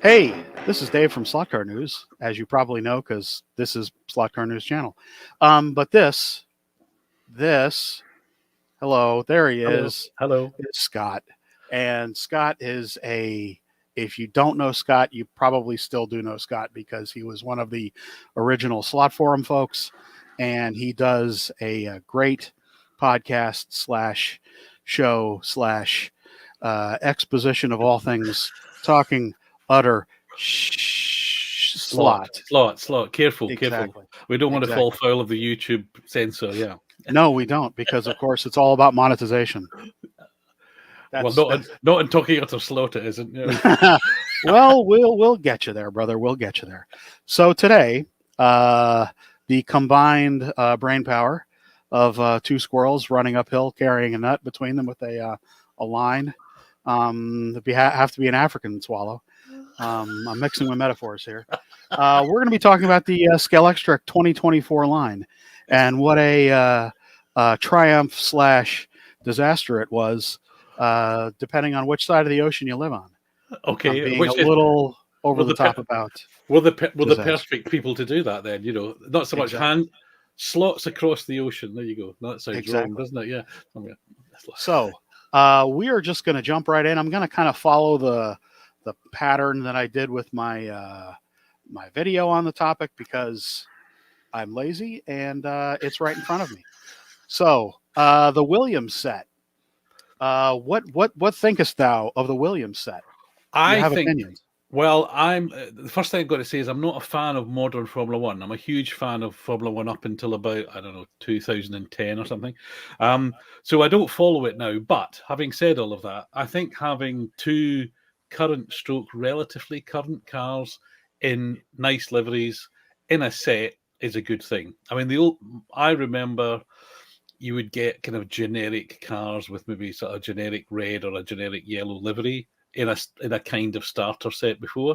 Hey, this is Dave from Slot Car News, as you probably know, because this is Slot Car News channel. But this, hello, there he is. Hello. It's Scott. And Scott is if you don't know Scott, you probably still do know Scott because he was one of the original Slot Forum folks. And he does a great podcast slash show slash exposition of all things, talking utter slot. Careful. We don't want to fall foul of the YouTube censor. Yeah. No, we don't, because of course it's all about monetization. Not in talking utter slot, it isn't. Yeah. Well, we'll get you there, brother. We'll get you there. So today, the combined brain power of two squirrels running uphill, carrying a nut between them with a line. Have to be an African swallow. I'm mixing my metaphors here. We're going to be talking about the Scalextric 2024 line and what a triumph / disaster it was, depending on which side of the ocean you live on. Okay, being a little over the top about. We're the perfect people to do that then. Not so much hand slots across the ocean. There you go. That sounds wrong, doesn't it? Yeah. So we are just going to jump right in. I'm going to kind of follow the pattern that I did with my my video on the topic because I'm lazy and it's right in front of me. So the Williams set. What thinkest thou of the Williams set? I have opinions. Well, the first thing I've got to say is I'm not a fan of modern Formula One. I'm a huge fan of Formula One up until about, 2010 or something. So I don't follow it now. But having said all of that, I think having two relatively current cars in nice liveries in a set is a good thing. I mean, I remember you would get kind of generic cars with maybe sort of generic red or a generic yellow livery in a kind of starter set before.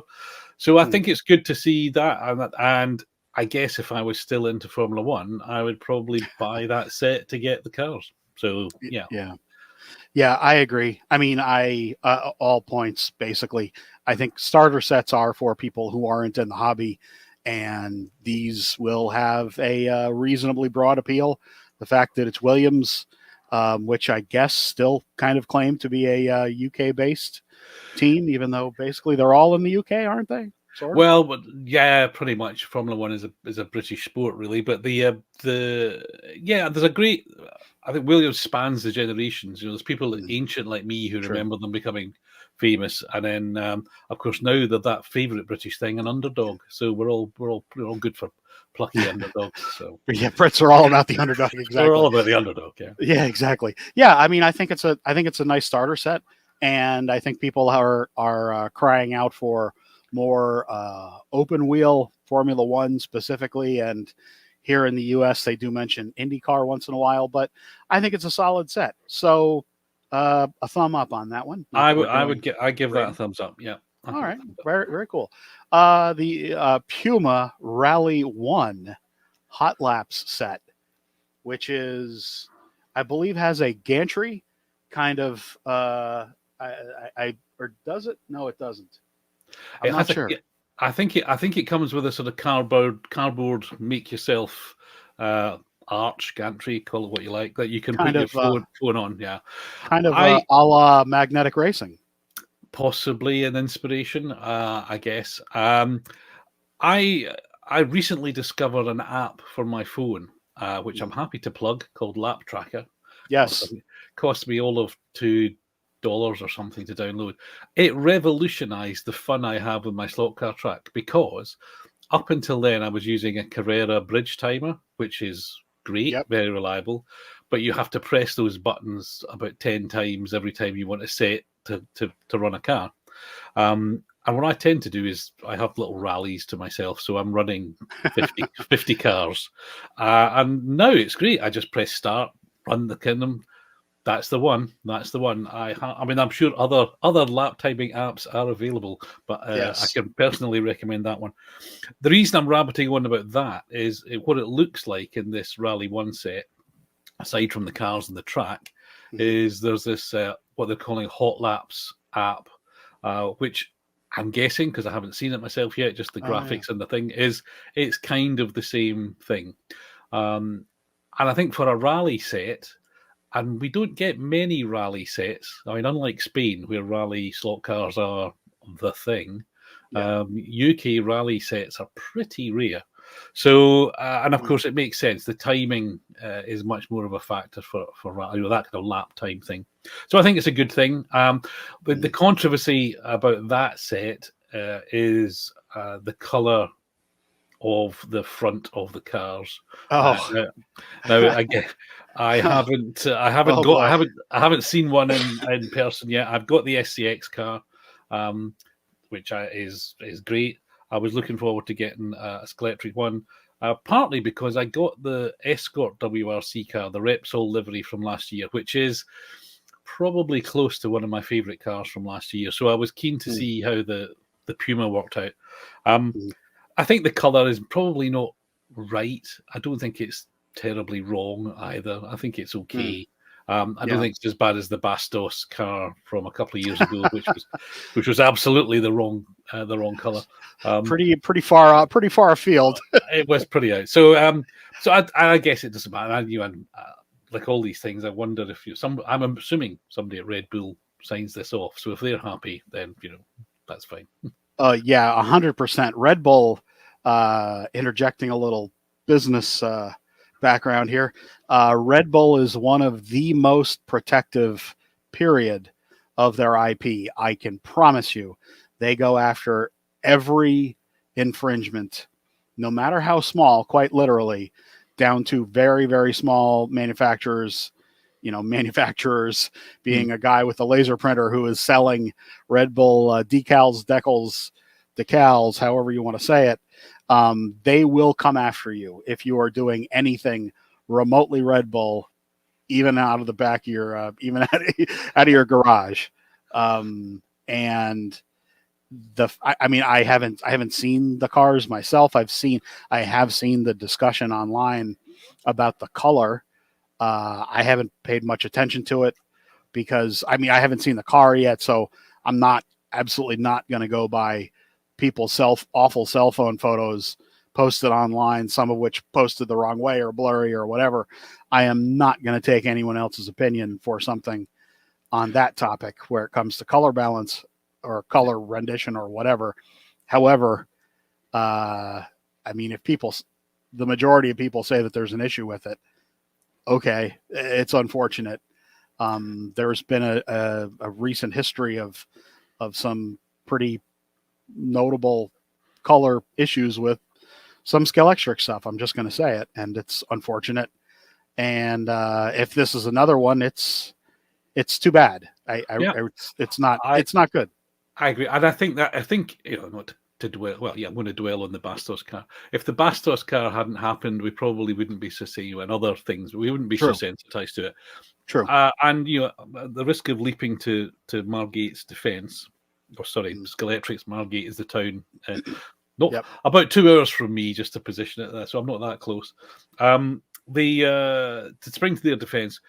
So I think it's good to see that. And I guess if I was still into Formula One, I would probably buy that set to get the cars. So, yeah. Yeah, I agree. I mean, all points, basically. I think starter sets are for people who aren't in the hobby, and these will have a reasonably broad appeal. The fact that it's Williams, which I guess still kind of claim to be a UK-based team, even though basically they're all in the UK, aren't they? Sort of? Well, but yeah, pretty much. Formula One is a British sport, really. But there's a great. I think Williams spans the generations. There's people ancient like me who remember them becoming famous, and then of course now they're that favourite British thing, an underdog. So we're all good for plucky underdogs. So yeah, Brits are all about the underdog. Exactly, we're all about the underdog. Yeah, exactly. Yeah, I mean, I think it's a nice starter set, and I think people are crying out for more open wheel Formula One specifically, and here in the U.S. they do mention IndyCar once in a while, but I think it's a solid set. So a thumb up on that one. I give that a thumbs up. Yeah. All right. Very, very cool. The Puma Rally 1 Hot Laps set, which is, I believe, has a gantry kind of. Or does it? No, it doesn't. I'm not sure. I think it comes with a sort of cardboard make yourself arch gantry, call it what you like, that you can put your phone on. Yeah, kind of a la magnetic racing. Possibly an inspiration, I guess. I recently discovered an app for my phone, which I'm happy to plug, called Lap Tracker. Yes, cost me all of $2 or something to download. It revolutionized the fun I have with my slot car track, because up until then I was using a Carrera bridge timer, which is great, very reliable, but you have to press those buttons about 10 times every time you want to set to run a car. And what I tend to do is I have little rallies to myself, so I'm running 50 cars, and now it's great. I just press start, run the kingdom. That's the one. I mean, I'm sure other lap timing apps are available, but I can personally recommend that one. The reason I'm rabbiting on about that is what it looks like in this Rally 1 set, aside from the cars and the track, is there's this what they're calling Hot Laps app, which I'm guessing, because I haven't seen it myself yet, just the graphics and the thing it's kind of the same thing. And I think for a rally set, and we don't get many rally sets. I mean, unlike Spain, where rally slot cars are the thing, UK rally sets are pretty rare. So, and of course, it makes sense. The timing is much more of a factor for that kind of lap time thing. So, I think it's a good thing. But the controversy about that set is the colour of the front of the cars. Oh, Now again, I haven't Oh, boy. I haven't seen one in person yet. I've got the SCX car, which is great. I was looking forward to getting a Scalextric one, partly because I got the Escort WRC car, the Repsol livery from last year, which is probably close to one of my favourite cars from last year. So I was keen to see how the Puma worked out. I think the colour is probably not right. I don't think it's terribly wrong either. I think it's okay. I don't think it's as bad as the Bastos car from a couple of years ago, which was absolutely the wrong colour. Pretty far afield. It was pretty out. So I guess it doesn't matter. Like all these things, I wonder if I'm assuming somebody at Red Bull signs this off. So if they're happy, then that's fine. 100%. Red Bull, interjecting a little business background here. Red Bull is one of the most protective, period, of their IP. I can promise you, they go after every infringement, no matter how small, quite literally, down to very, very small manufacturers. Manufacturers being a guy with a laser printer who is selling Red Bull decals, however you want to say it. They will come after you if you are doing anything remotely Red Bull, even out of the back of your, even out of your garage. And I haven't seen the cars myself. I have seen the discussion online about the color. I haven't paid much attention to it because I haven't seen the car yet, so I'm absolutely not going to go by people's awful cell phone photos posted online, some of which posted the wrong way or blurry or whatever. I am not going to take anyone else's opinion for something on that topic where it comes to color balance or color rendition or whatever. However, if the majority of people say that there's an issue with it, okay, it's unfortunate. There's been a recent history of some pretty notable color issues with some Scalextric stuff. I'm just going to say it, and it's unfortunate. And if this is another one, it's too bad. It's not good. I agree, and I think not to dwell. Well, yeah, I'm going to dwell on the Bastos car. If the Bastos car hadn't happened, we probably wouldn't be so and other things. We wouldn't be so sensitized to it. True. And the risk of leaping to Margate's defence, or sorry, Scalextric's Margate is the town. About 2 hours from me, just to position it there, so I'm not that close. To spring to their defence,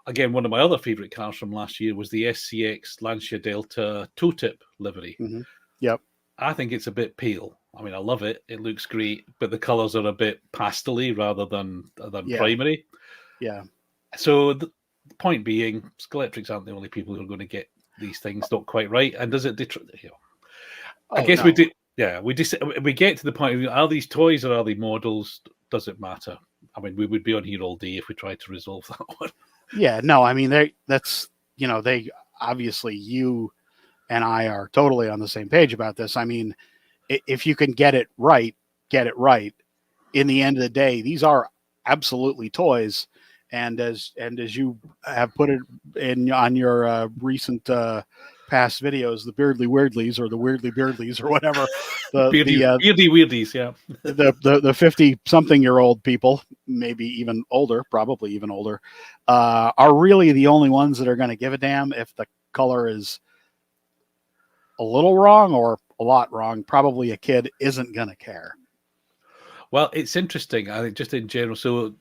again, one of my other favourite cars from last year was the SCX Lancia Delta toe tip livery. Yep. I think it's a bit pale. I love it. It looks great, but the colours are a bit pastel-y rather than primary. Yeah. So the point being, Scalextrics aren't the only people who are going to get these things not quite right. And does it I guess we do. Yeah, we get to the point of, are these toys or are they models? Does it matter? We would be on here all day if we tried to resolve that one. Yeah, no, they obviously, you and I are totally on the same page about this. If you can get it right, get it right. In the end of the day, these are absolutely toys. And as you have put it on your recent past videos, the Beardly Weirdlies or the Weirdly Beardlies or whatever, Beardy Weirdies, yeah. the 50-something-year-old people, maybe even older, probably even older, are really the only ones that are going to give a damn if the color is a little wrong or a lot wrong. Probably a kid isn't going to care. Well, it's interesting. I think just in general. So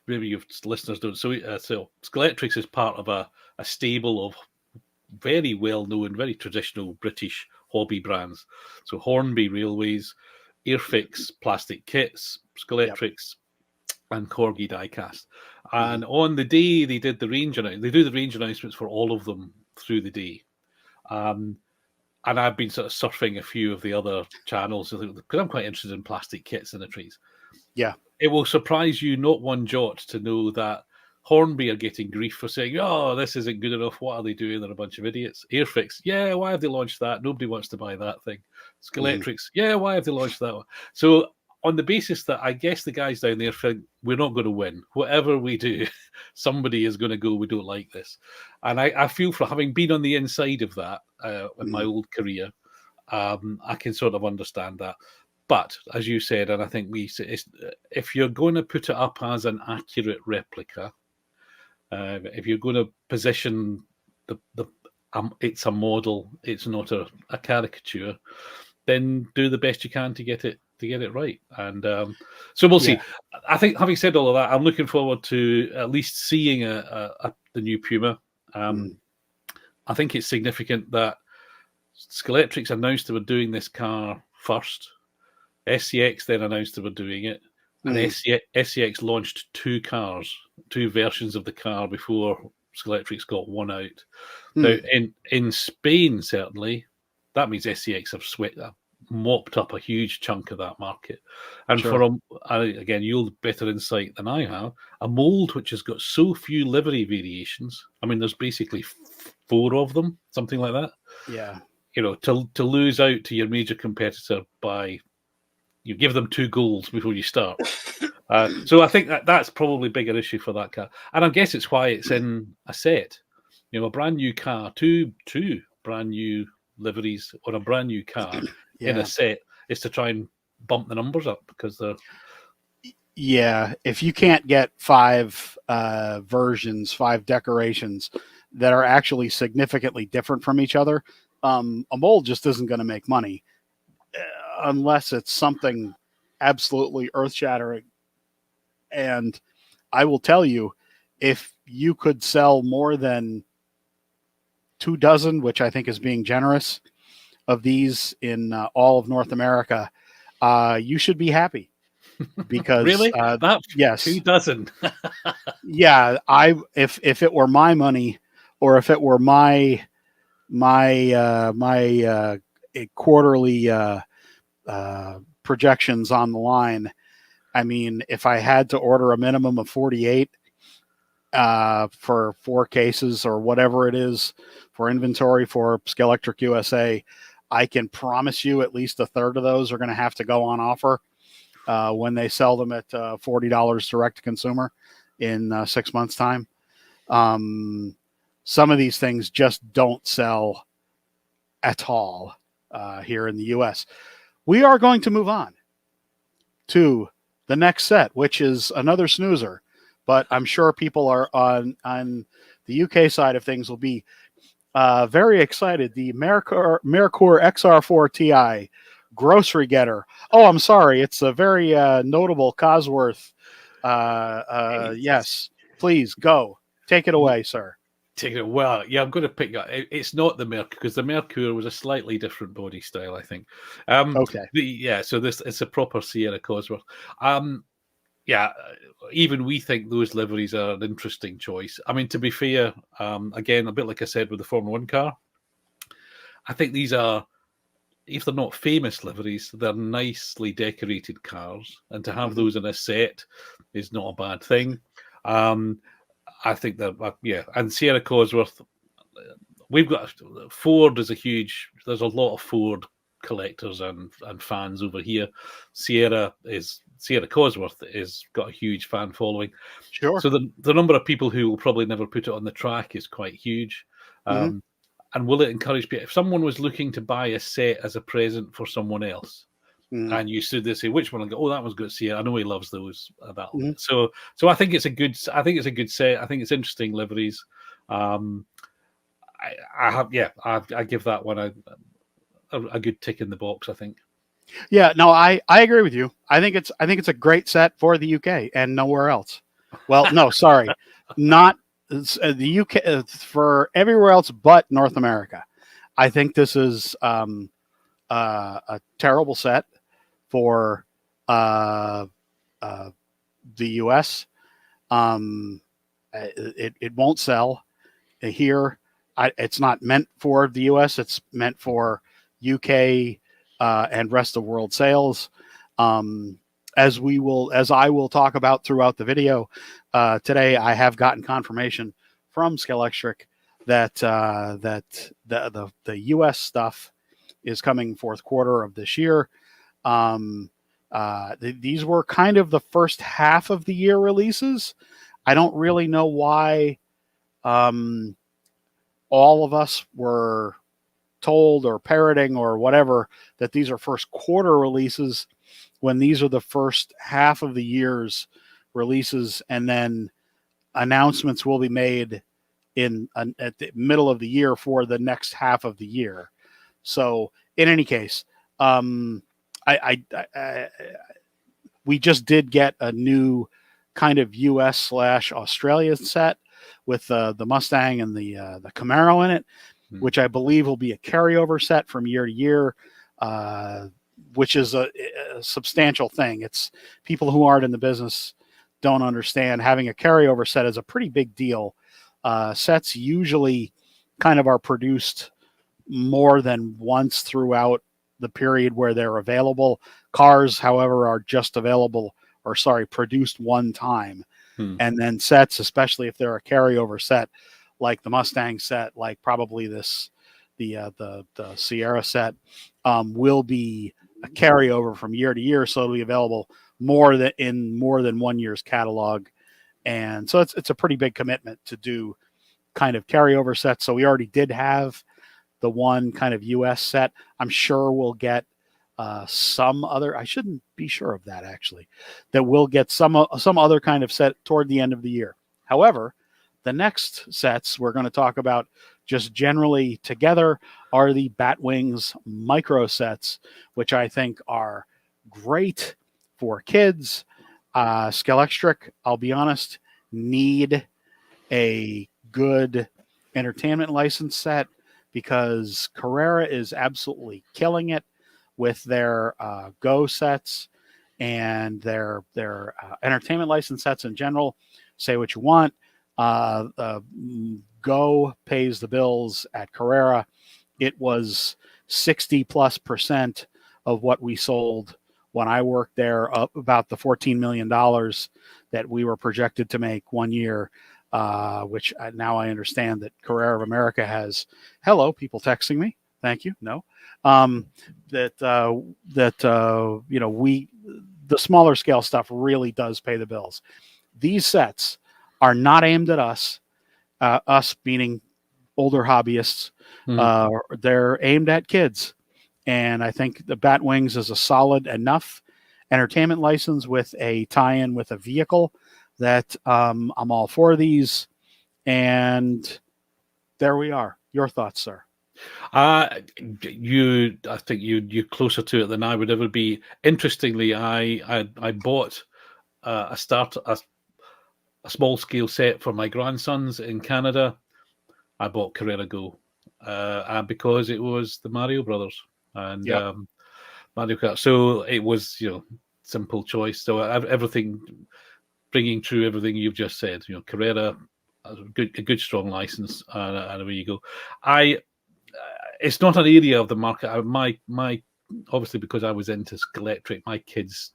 maybe your listeners don't. So Scalextrics is part of a stable of very well-known, very traditional British hobby brands. So Hornby Railways, Airfix plastic kits, Scalextrics, and Corgi diecast. And on the day they did the range announcement, they do the range announcements for all of them through the day. And I've been sort of surfing a few of the other channels because I'm quite interested in plastic kits and the trees. Yeah. It will surprise you not one jot to know that Hornby are getting grief for saying, oh, this isn't good enough. What are they doing? They're a bunch of idiots. Airfix, yeah, why have they launched that? Nobody wants to buy that thing. Scalextrics, yeah, why have they launched that one? So on the basis that I guess the guys down there think we're not going to win. Whatever we do, somebody is going to go, we don't like this. And I feel, for having been on the inside of that in my old career, I can sort of understand that. But as you said, and I think if you're going to put it up as an accurate replica, if you're going to position it's a model, it's not a caricature, then do the best you can to get it right. And so we'll see. I think, having said all of that, I'm looking forward to at least seeing the new Puma. I think it's significant that Scalextrics announced they were doing this car first. SCX then announced they were doing it. And SCX launched two versions of the car before Scalextrics got one out. Now, in Spain, certainly, that means SCX have mopped up a huge chunk of that market. And again, you'll have better insight than I have, a mould which has got so few livery variations. I mean, there's basically 4 of them, something like that. Yeah. To lose out to your major competitor by... You give them 2 goals before you start. So I think that's probably a bigger issue for that car. And I guess it's why it's in a set. A brand new car, two brand new liveries on a brand new car in a set is to try and bump the numbers up because they're... Yeah, if you can't get 5 versions, 5 decorations that are actually significantly different from each other, a mold just isn't going to make money. Unless it's something absolutely earth-shattering. And I will tell you, if you could sell more than 2 dozen, which I think is being generous, of these in all of North America, you should be happy. Because really, yes, 2 dozen. Yeah, if it were my money, or if it were my quarterly projections on the line, I mean, if I had to order a minimum of 48 for 4 cases or whatever it is for inventory for Scalextric USA, I can promise you at least a third of those are going to have to go on offer when they sell them at $40 direct to consumer in 6 months' time. Some of these things just don't sell at all here in the US. We are going to move on to the next set, which is another snoozer, but I'm sure people are on the UK side of things will be very excited. The Merkur XR4 Ti grocery getter. Oh, I'm sorry. It's a very notable Cosworth. Yes, please go. Take it away, sir. Well, yeah, I'm going to pick up. It's not the Merkur, because the Merkur was a slightly different body style, I think. Okay. So it's a proper Sierra Cosworth. Even we think those liveries are an interesting choice. I mean, to be fair, again, a bit like I said with the Formula 1 car, I think these are, if they're not famous liveries, they're nicely decorated cars, and to have those in a set is not a bad thing. I think that, and Sierra Cosworth, we've got Ford is there's a lot of Ford collectors and fans over here. Sierra Cosworth is got a huge fan following. Sure. So the number of people who will probably never put it on the track is quite huge. And will it encourage people? If someone was looking to buy a set as a present for someone else, and you stood there and say, which one? And go, oh, that one's good. Sierra. I know he loves those. So I think it's a good set. I think it's interesting liveries. I give that one a good tick in the box, I think. Yeah, no, I agree with you. I think it's a great set for the UK and nowhere else. Well, no, sorry, not the UK for everywhere else but North America. I think this is a terrible set for the US. It won't sell here. It's not meant for the US. It's meant for UK and rest of world sales. As I will talk about throughout the video today, I have gotten confirmation from Scalextric that the US stuff is coming fourth quarter of this year. These were kind of the first half of the year releases. I don't really know why all of us were told or parroting or whatever that these are first quarter releases when these are the first half of the year's releases, and then announcements will be made at the middle of the year for the next half of the year. So in any case, we just did get a new kind of US/Australia set with the Mustang and the Camaro in it, which I believe will be a carryover set from year to year, which is a substantial thing. It's people who aren't in the business don't understand having a carryover set is a pretty big deal. Sets usually kind of are produced more than once throughout the period where they're available. Cars, however, are just produced one time. And then sets, especially if they're a carryover set, like the Mustang set, like probably the Sierra set, will be a carryover from year to year, so it'll be available more than 1 year's catalog. And so it's a pretty big commitment to do kind of carryover sets. So we already did have the one kind of US set. I'm sure we'll get some other, I shouldn't be sure of that actually, that we'll get some other kind of set toward the end of the year. However, the next sets we're going to talk about just generally together are the Batwings micro sets, which I think are great for kids. Scalextric, I'll be honest, need a good entertainment license set because Carrera is absolutely killing it with their Go sets and their entertainment license sets in general. Say what you want. Go pays the bills at Carrera. It was 60+% of what we sold when I worked there, up about the $14 million that we were projected to make 1 year, which now I understand that Carrera of America has. Hello, people texting me. Thank you. No, the smaller scale stuff really does pay the bills. These sets are not aimed at us meaning older hobbyists. They're aimed at kids. And I think the Batwings is a solid enough entertainment license with a tie-in with a vehicle that I'm all for these. And there we are. Your thoughts, sir? I think you're closer to it than I would ever be. Interestingly, I bought a small scale set for my grandsons in Canada. I bought Carrera Go because it was the Mario Brothers and Mario Kart. So it was simple choice. So everything, bringing true everything you've just said. Carrera, a good strong license, and away you go. It's not an area of the market. My obviously because I was into Scalextric, my kids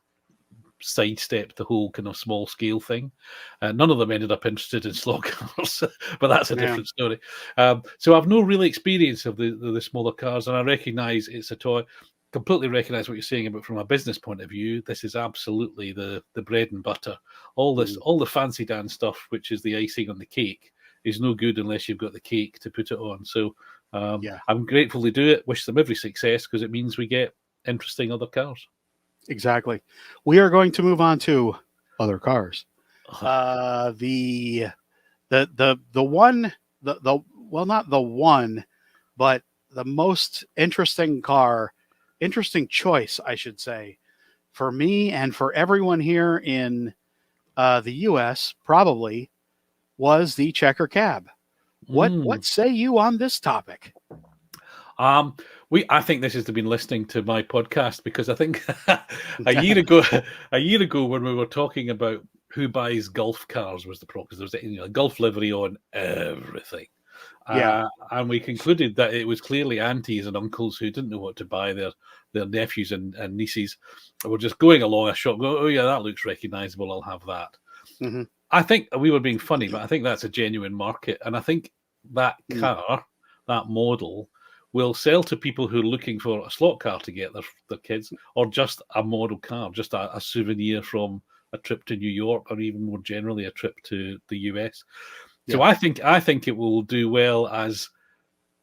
sidestepped the whole kind of small scale thing. None of them ended up interested in slot cars, but that's a different story. So I've no real experience of the smaller cars, and I recognise it's a toy. Completely recognise what you're saying about from a business point of view. This is absolutely the bread and butter. All the fancy dance stuff, which is the icing on the cake, is no good unless you've got the cake to put it on. So I'm grateful to do it. Wish them every success because it means we get interesting other cars. Exactly. We are going to move on to other cars. Not the one, but the most interesting choice, I should say, for me and for everyone here in the U.S. probably was the checker cab. What say you on this topic? I think this has been listening to my podcast, because I think a year ago when we were talking about who buys golf cars was the problem, because there was a golf livery on everything. Yeah. And we concluded that it was clearly aunties and uncles who didn't know what to buy their nephews and nieces were just going along a shop, go, oh yeah, that looks recognizable, I'll have that. Mm-hmm. I think we were being funny, but I think that's a genuine market. And I think that car, that model, will sell to people who are looking for a slot car to get their kids, or just a model car, just a souvenir from a trip to New York, or even more generally a trip to the US. So I think it will do well as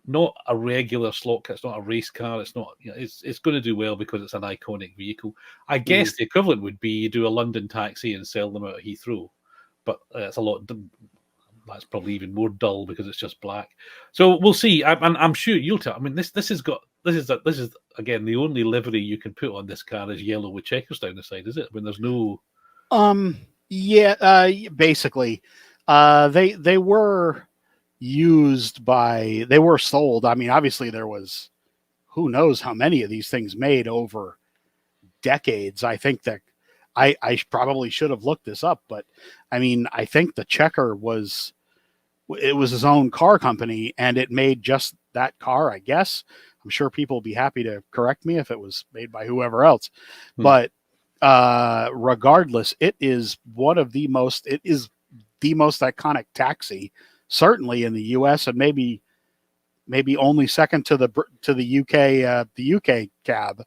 not a regular slot car. It's not a race car. It's not. It's going to do well because it's an iconic vehicle. I guess the equivalent would be you do a London taxi and sell them out of Heathrow, but it's a lot. That's probably even more dull because it's just black. So we'll see. I'm sure you'll tell. I mean, this is again the only livery you can put on this car is yellow with checkers down the side, is it? When there's no. Basically, they were used by. They were sold. I mean, obviously there was, who knows how many of these things made over decades. I think that I probably should have looked this up, but I mean, I think the Checker was his own car company, and it made just that car, I guess. I'm sure people will be happy to correct me if it was made by whoever else. But regardless, it is the most iconic taxi, certainly in the US, and maybe only second to the UK cab.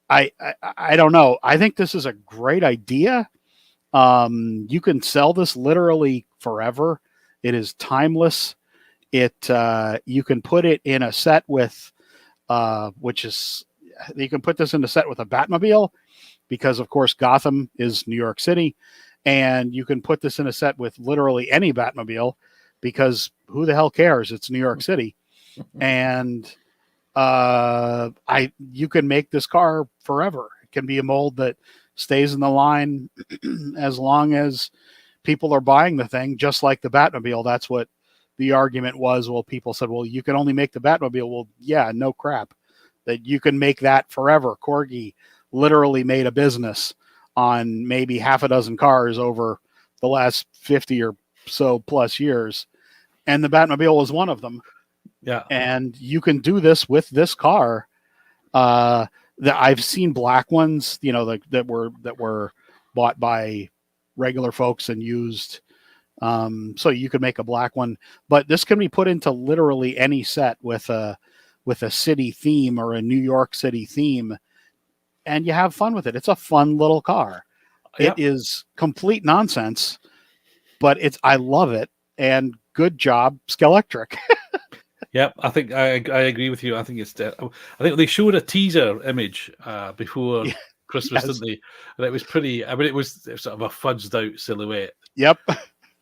I don't know. I think this is a great idea. You can sell this literally forever. It is timeless. You can put it in a set with, you can put this in a set with a Batmobile, because of course Gotham is New York City, and you can put this in a set with literally any Batmobile, because who the hell cares? It's New York City, and you can make this car forever. It can be a mold that stays in the line as long as people are buying the thing, just like the Batmobile. That's what the argument was. Well, people said, well, you can only make the Batmobile. Well, yeah, no crap. That you can make that forever. Corgi literally made a business on maybe half a dozen cars over the last 50 or so plus years, and the Batmobile was one of them. Yeah, and you can do this with this car. That I've seen black ones, that were bought by regular folks and used. So you could make a black one, but this can be put into literally any set with a city theme or a New York City theme, and you have fun with it. It's a fun little car. Yep. It is complete nonsense, but I love it, and good job, Scalextric. Yep, I think I agree with you. I think I think they showed a teaser image before Christmas, didn't they? And it was pretty. I mean, it was sort of a fudged out silhouette. Yep.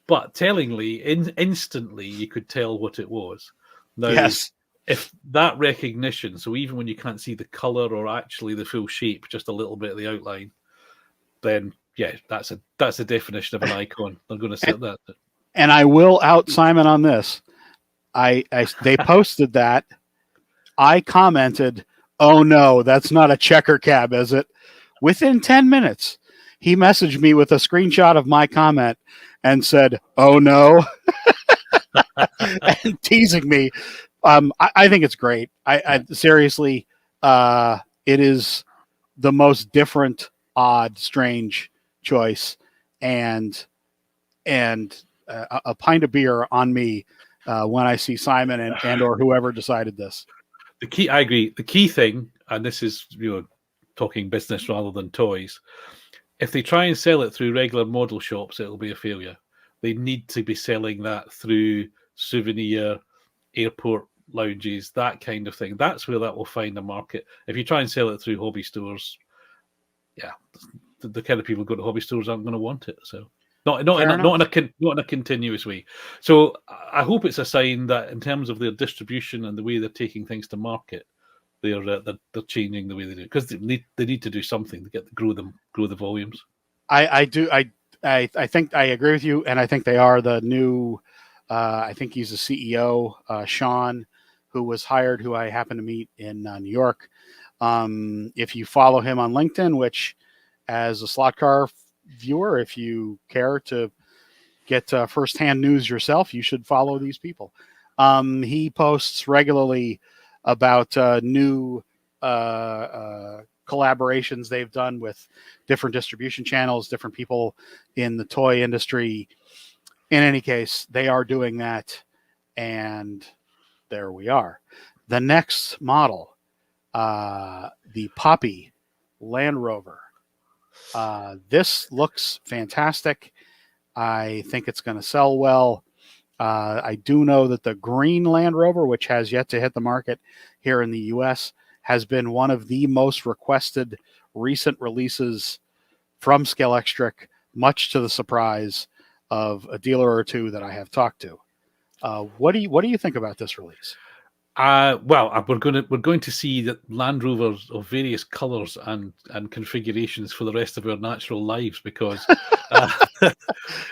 But tellingly, instantly, you could tell what it was. Now, yes. If that recognition, so even when you can't see the color or actually the full shape, just a little bit of the outline, then yeah, that's a definition of an icon. They're going to set that. And I will out Simon on this. They posted that. I commented, "Oh no, that's not a checker cab, is it?" Within 10 minutes, he messaged me with a screenshot of my comment and said, "Oh no," and teasing me. I think it's great. I seriously, it is the most different, odd, strange choice, and a pint of beer on me. When I see Simon and or whoever decided this. I agree. The key thing, and this is talking business rather than toys, if they try and sell it through regular model shops, it'll be a failure. They need to be selling that through souvenir, airport lounges, that kind of thing. That's where that will find a market. If you try and sell it through hobby stores, yeah, the kind of people who go to hobby stores aren't going to want it. So. Not in a continuous way. So I hope it's a sign that in terms of their distribution and the way they're taking things to market, they're changing the way they do it, because they need to do something to grow the volumes. I I think I agree with you, and I think they are the new. I think he's the CEO, Sean, who was hired, who I happened to meet in New York. If you follow him on LinkedIn, which as a slot car viewer, if you care to get firsthand news yourself, you should follow these people. He posts regularly about new collaborations they've done with different distribution channels, different people in the toy industry. In any case, they are doing that, and there we are. The next model, the Poppy Land Rover. This looks fantastic. I think it's going to sell well. I do know that the green Land Rover, which has yet to hit the market here in the U.S., has been one of the most requested recent releases from Scalextric, much to the surprise of a dealer or two that I have talked to. What do you think about this release? Well, we're going to see that Land Rovers of various colours and configurations for the rest of our natural lives, because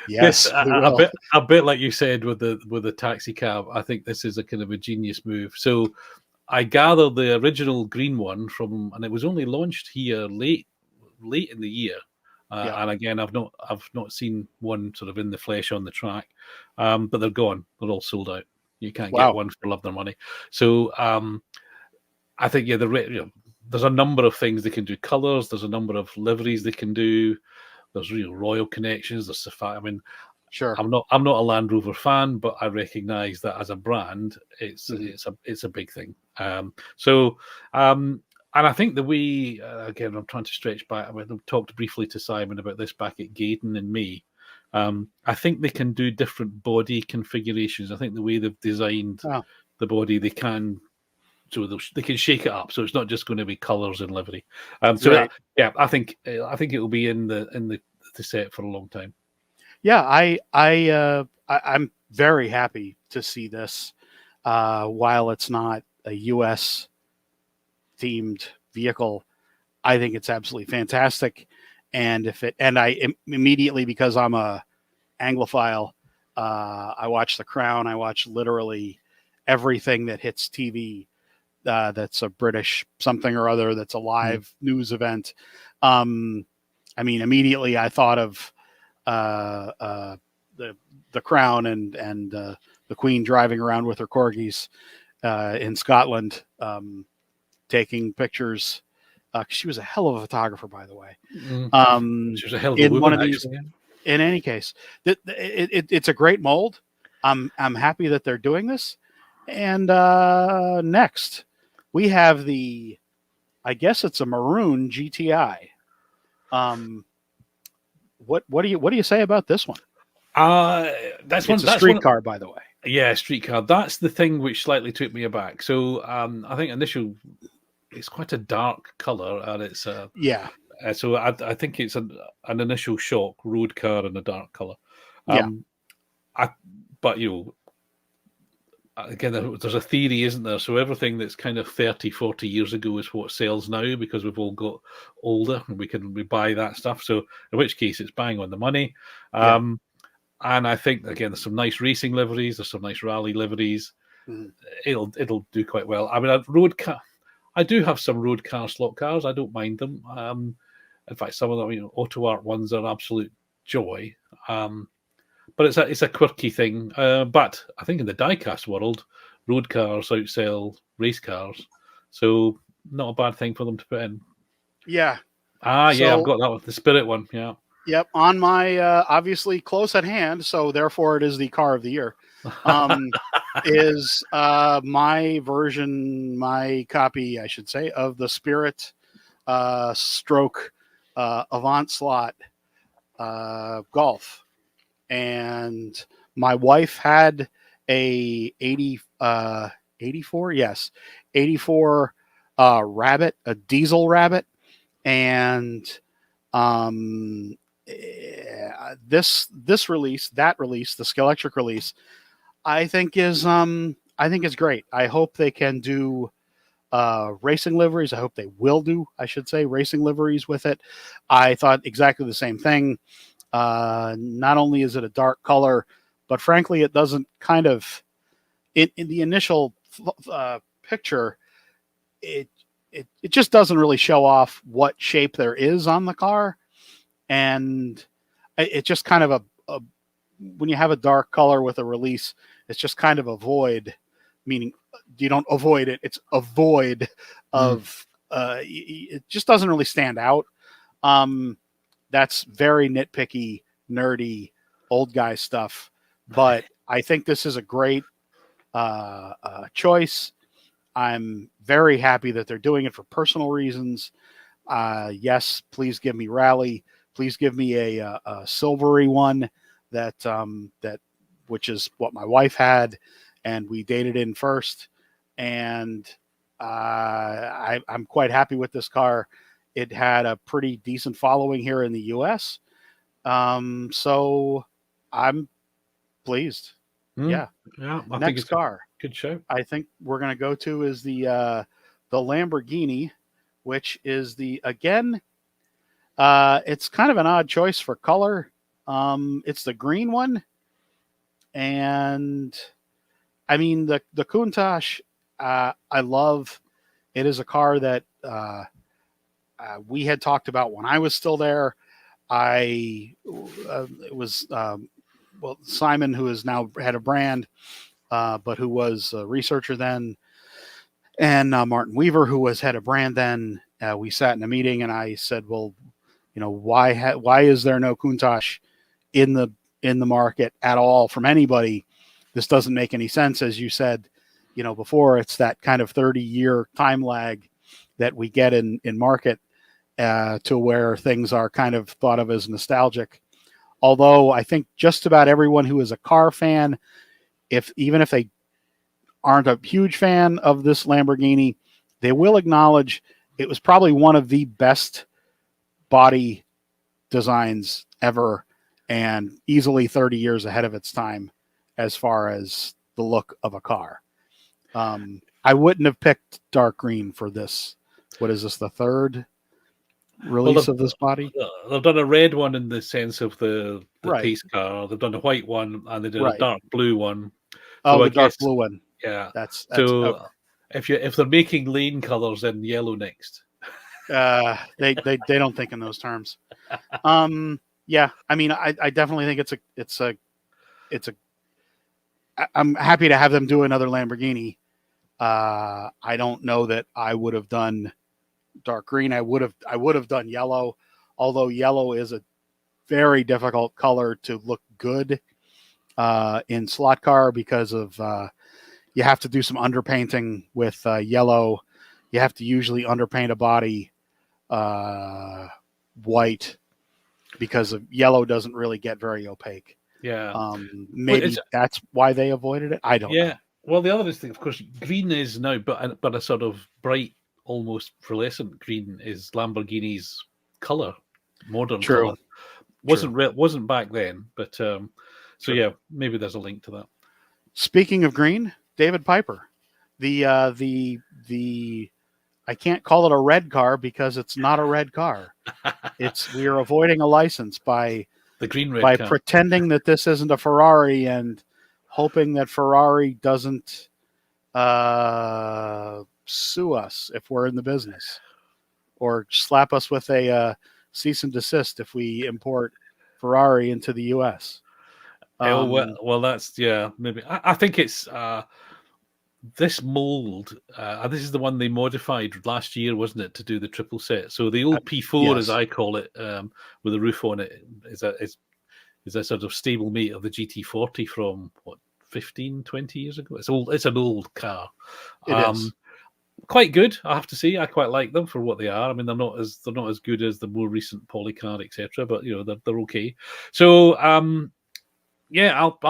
yes, we will. A bit like you said with the taxi cab. I think this is a kind of a genius move. So I gather the original green one and it was only launched here late in the year. And again, I've not seen one sort of in the flesh on the track, but they're gone. They're all sold out. You can't get one for love nor money. So I think there's a number of things they can do. Colours. There's a number of liveries they can do. There's royal connections. There's safari. I mean, sure. I'm not a Land Rover fan, but I recognise that as a brand, it's a big thing. And I think the way, again, I'm trying to stretch back. I talked briefly to Simon about this back at Gaydon in May. I think they can do different body configurations. I think the way they've designed the body, they can shake it up. So it's not just going to be colours and livery. I think it will be in the set for a long time. Yeah, I'm very happy to see this. While it's not a U.S. themed vehicle, I think it's absolutely fantastic. And immediately, because I'm a Anglophile, I watch The Crown. I watch literally everything that hits TV that's a British something or other, that's a live news event. Immediately I thought of the Crown and the Queen driving around with her corgis in Scotland, taking pictures. She was a hell of a photographer, by the way. She was a hell of a woman, one of these. Actually. In any case, it's a great mold. I'm happy that they're doing this. And next, we have I guess it's a maroon GTI. What do you say about this one? That's a street car, by the way. Yeah, street car. That's the thing which slightly took me aback. So I think it's quite a dark color, and it's so I think it's an initial shock road car in a dark color. But again, there's a theory, isn't there? So everything that's kind of 30, 40 years ago is what sells now, because we've all got older and we buy that stuff. So in which case, it's bang on the money. And I think, again, there's some nice racing liveries. There's some nice rally liveries. It'll do quite well. I mean, I do have some road car slot cars. I don't mind them. In fact, some of them, auto art ones are absolute joy. But it's a quirky thing. But I think in the diecast world, road cars outsell race cars, so not a bad thing for them to put in. Yeah. I've got that one, the Spirit one. Yeah. Yep, on my obviously close at hand, so therefore it is the car of the year. Is my copy, I should say, of the Spirit stroke Avant slot Golf. And my wife had a 84 Rabbit, a diesel Rabbit, and this release, the Scalextric release, I think is great. I hope they can do racing liveries. I hope they will do, I should say, racing liveries with it. I thought exactly the same thing. Not only is it a dark color, but frankly, it doesn't kind of in the initial picture, it just doesn't really show off what shape there is on the car, and it's just kind of a when you have a dark color with a release, it's just kind of a void, meaning you don't avoid it; it's a void of. It just doesn't really stand out. That's very nitpicky, nerdy, old guy stuff. But I think this is a great choice. I'm very happy that they're doing it for personal reasons. Yes, please give me Rally. Please give me a silvery one that which is what my wife had, and we dated in first. And I'm quite happy with this car. It had a pretty decent following here in the U.S. So I'm pleased. Yeah. I Next think it's car. A good show. I think we're going to go to is the Lamborghini, which is again, it's kind of an odd choice for color. It's the green one. And I mean, the Countach, I love. It is a car that we had talked about when I was still there. It was Simon, who is now head of brand, but who was a researcher then, and Martin Weaver, who was head of brand then. We sat in a meeting, and I said, "Well, why is there no Countach in the market at all from anybody? This doesn't make any sense." As you said, before, it's that kind of 30-year time lag that we get in market to where things are kind of thought of as nostalgic. Although I think just about everyone who is a car fan, even if they aren't a huge fan of this Lamborghini, they will acknowledge it was probably one of the best body designs ever, and easily 30 years ahead of its time as far as the look of a car. I wouldn't have picked dark green for this. What is this, the third release of this body? They've done a red one in the sense of the Right. pace car. They've done a white one, and they did Right. a dark blue one. So the dark blue one. Yeah. That's so if they're making lane colors, then yellow next. They don't think in those terms. Yeah, I mean, I definitely think it's a. I'm happy to have them do another Lamborghini. I don't know that I would have done dark green. I would have done yellow, although yellow is a very difficult color to look good in slot car because of you have to do some underpainting with yellow. You have to usually underpaint a body white because of yellow doesn't really get very opaque. Yeah. Maybe that's why they avoided it. I don't know. Well, the other thing, of course, green is now, but a sort of bright, almost fluorescent green is Lamborghini's color, modern color. Wasn't back then, but yeah, maybe there's a link to that. Speaking of green, David Piper, the I can't call it a red car because it's not a red car. We are avoiding a license by the green red by car. Pretending that this isn't a Ferrari and hoping that Ferrari doesn't sue us if we're in the business, or slap us with a cease and desist if we import Ferrari into the U.S. Well, that's maybe. I think it's this mold. This is the one they modified last year, wasn't it, to do the triple set? So the old P4, yes. as I call it, with a roof on it, is a sort of stable mate of the GT40 from 15, 20 years ago. It's an old car. It is quite good, I have to say. I quite like them for what they are. I mean, they're not as good as the more recent Polycar, etc. But they're okay. So I'll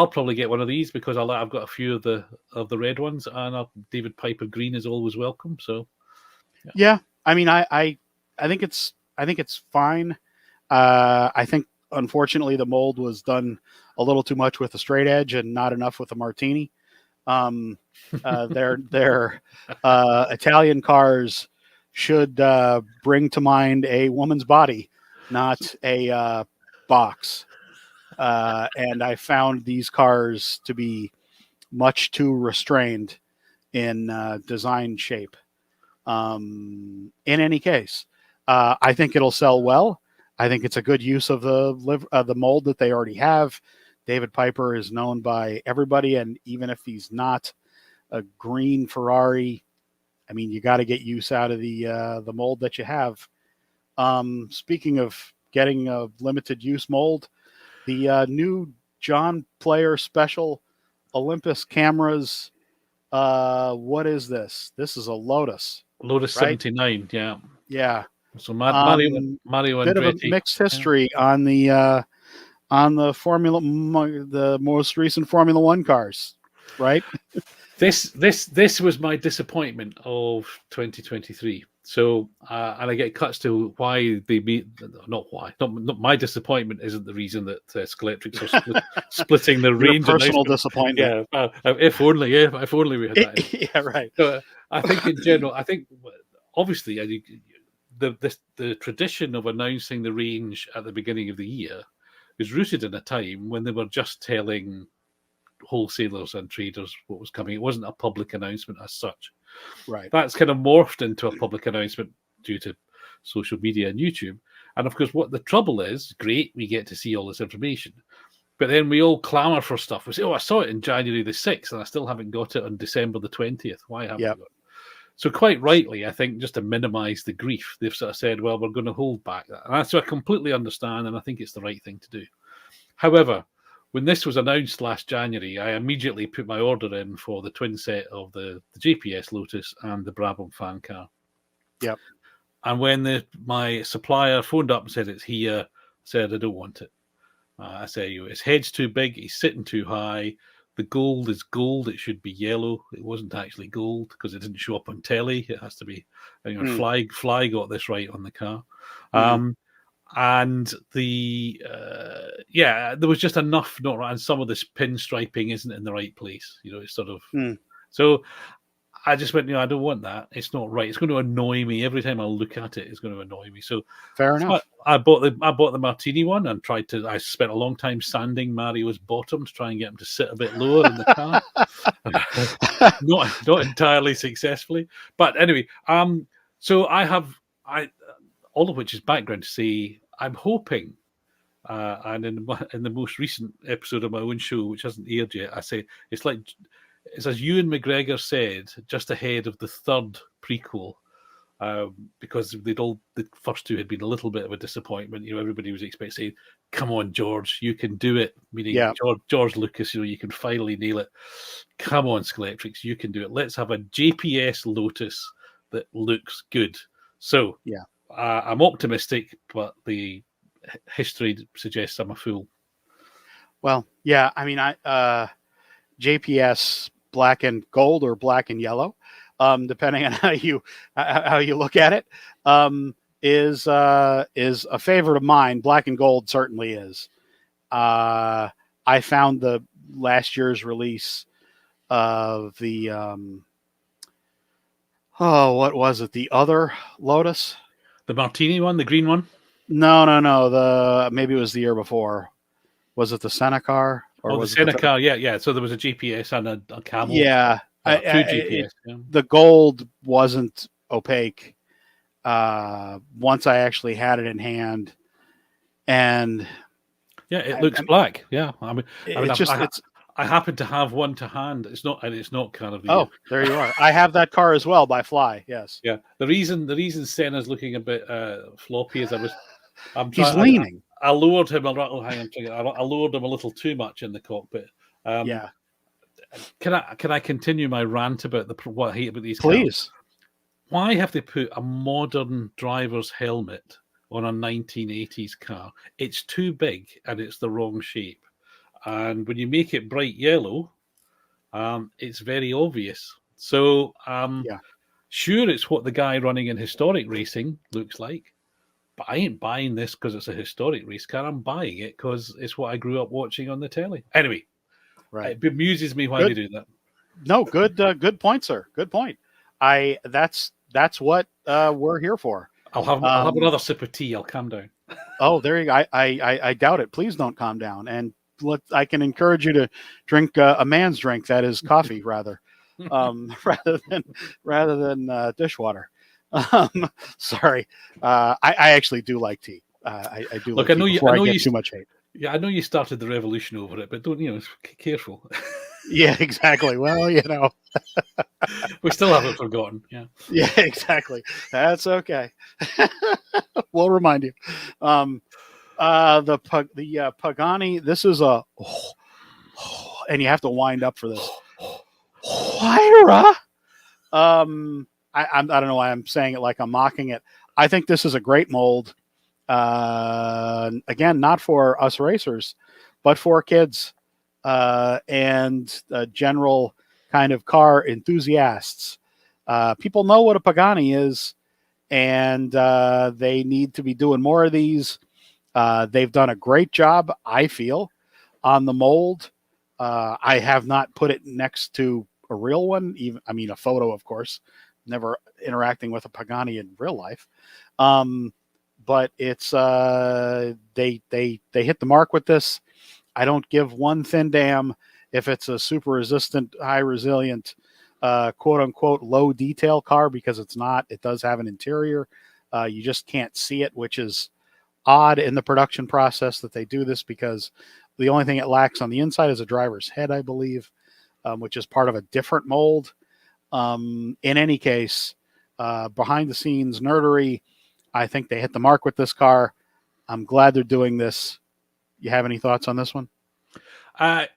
probably get one of these because I've got a few of the red ones, and David Piper green is always welcome. So yeah, I mean, I think it's fine. I think unfortunately the mold was done a little too much with the straight edge and not enough with the Martini. Their Italian cars should bring to mind a woman's body, not a box. and I found these cars to be much too restrained in design shape. In any case, I think it'll sell well. I think it's a good use of the mold that they already have. David Piper is known by everybody, and even if he's not a green Ferrari, I mean, you got to get use out of the mold that you have. Speaking of getting a limited use mold, the new John Player Special Olympus cameras. What is this? This is a Lotus. Lotus right? 79, yeah. Yeah. So Mario bit of a Andretti. mixed history on the the most recent Formula One cars, right? This was my disappointment of 2023. So and I get cuts to why they meet. Not why. Not my disappointment isn't the reason that Scalextric are splitting the range. Your personal disappointment. Yeah. If only we had that. Yeah, right. So I think in general, obviously the tradition of announcing the range at the beginning of the year is rooted in a time when they were just telling wholesalers and traders what was coming. It wasn't a public announcement as such. Right. That's kind of morphed into a public announcement due to social media and YouTube. And of course, what the trouble is, great, we get to see all this information. But then we all clamour for stuff. We say, I saw it in January the 6th and I still haven't got it on December the 20th. Why haven't I got it? So quite rightly, I think, just to minimise the grief, they've sort of said, well, we're going to hold back that. And so I completely understand, and I think it's the right thing to do. However, when this was announced last January, I immediately put my order in for the twin set of the GPS Lotus and the Brabham fan car. Yep. And when my supplier phoned up and said it's here, I said, I don't want it. I say, his head's too big, he's sitting too high. The gold is gold. It should be yellow. It wasn't actually gold because it didn't show up on telly. It has to be. Fly got this right on the car. And there was just enough not right. And some of this pinstriping isn't in the right place. It's sort of. So I just went, I don't want that. It's not right. It's going to annoy me every time I look at it. It's going to annoy me. So fair enough. I bought the Martini one and I spent a long time sanding Mario's bottom to try and get him to sit a bit lower in the car. not entirely successfully, but anyway. So I all of which is background to say I'm hoping. And in the most recent episode of my own show, which hasn't aired yet, I say it's as Ewan McGregor said, just ahead of the third prequel, because the first two had been a little bit of a disappointment. Everybody was expecting, "Come on, George, you can do it." Meaning George Lucas, you can finally nail it. Come on, Scalextric, you can do it. Let's have a JPS Lotus that looks good. So I'm optimistic, but the history suggests I'm a fool. Well, yeah, I mean, JPS black and gold or black and yellow, depending on how you look at it, is a favorite of mine. Black and gold certainly is. I found the last year's release of the what was it? The other Lotus, the Martini one, the green one. No. Maybe it was the year before. Was it the Senna car? Or the Senna car, yeah. So there was a GPS and a camel. Yeah. Two GPS. The gold wasn't opaque once I actually had it in hand. And it looks black. Yeah. I happen to have one to hand. It's not kind of. Oh, there you are. I have that car as well by Fly. Yes. Yeah. The reason Senna's looking a bit floppy is he's leaning. I lowered him a little. I lowered him a little too much in the cockpit. Can I continue my rant about what I hate about these cars? Please. Why have they put a modern driver's helmet on a 1980s car? It's too big and it's the wrong shape. And when you make it bright yellow, it's very obvious. So, sure, it's what the guy running in historic racing looks like. But I ain't buying this because it's a historic race car. I'm buying it because it's what I grew up watching on the telly. Anyway, it bemuses me why they do that. No, good point, sir. Good point. That's what we're here for. I'll have another sip of tea. I'll calm down. Oh, there you go. I doubt it. Please don't calm down. And I can encourage you to drink a man's drink, that is coffee, rather, rather than dishwater. Sorry, I actually do like tea. I do Look, like tea before I know get you, too much hate. yeah, I know you started the revolution over it, but don't careful. Yeah, exactly. Well, We still haven't forgotten. Yeah. yeah, exactly. That's okay. We'll remind you. Um, the Pagani. This is a, and you have to wind up for this. Huayra. I don't know why I'm saying it like I'm mocking it. I think this is a great mold. Again, not for us racers, but for kids and general kind of car enthusiasts. People know what a Pagani is, and they need to be doing more of these. They've done a great job, I feel, on the mold. I have not put it next to a real one, a photo, of course, never interacting with a Pagani in real life. But it's they hit the mark with this. I don't give one thin damn if it's a super resistant, high resilient, quote unquote low detail car, because it's not. It does have an interior. You just can't see it, which is odd in the production process that they do this, because the only thing it lacks on the inside is a driver's head, I believe, which is part of a different mold. In any case, behind the scenes nerdery, I think they hit the mark with this car. I'm glad they're doing this. You have any thoughts on this one? I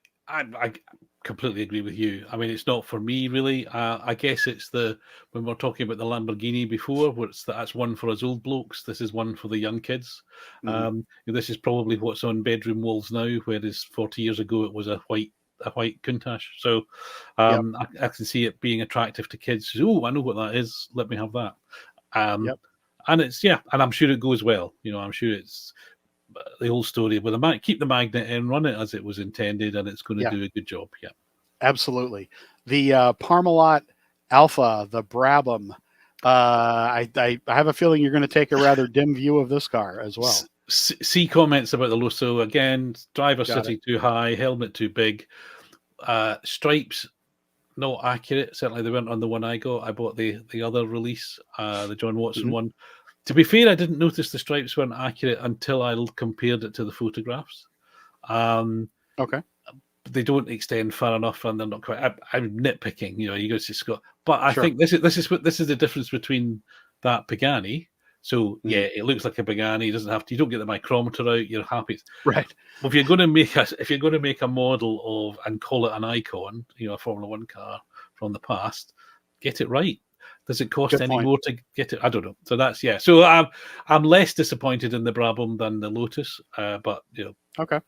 completely agree with you. I mean, it's not for me really. I guess it's when we're talking about the Lamborghini before, where that's one for us old blokes. This is one for the young kids. Mm-hmm. This is probably what's on bedroom walls now, whereas 40 years ago it was a white Countach. So Yep. I can see it being attractive to kids. Oh, I know what that is. Let me have that. Yep. And and I'm sure it goes well. I'm sure it's the old story with keep the magnet in, run it as it was intended, and it's going to Yeah. do a good job. Yeah, Absolutely. The Parmalat Alpha, the Brabham. I have a feeling you're going to take a rather dim view of this car as well. See comments about the Lotus again. Driver Got sitting too high, helmet too big, stripes not accurate. Certainly they weren't on the one I got. I bought the other release, the John Watson one. To be fair, I didn't notice the stripes weren't accurate until I compared it to the photographs. Okay. They don't extend far enough, and they're not quite. I'm nitpicking, you go to Scott, but I Sure. think this is the difference between that Pagani. So yeah, it looks like a Pagani. You don't get the micrometer out. You're happy. Right. Well, if you're going to make a model of and call it an icon, a Formula One car from the past, get it right. Does it cost any more to get it? I don't know. So that's So I'm less disappointed in the Brabham than the Lotus, but Okay.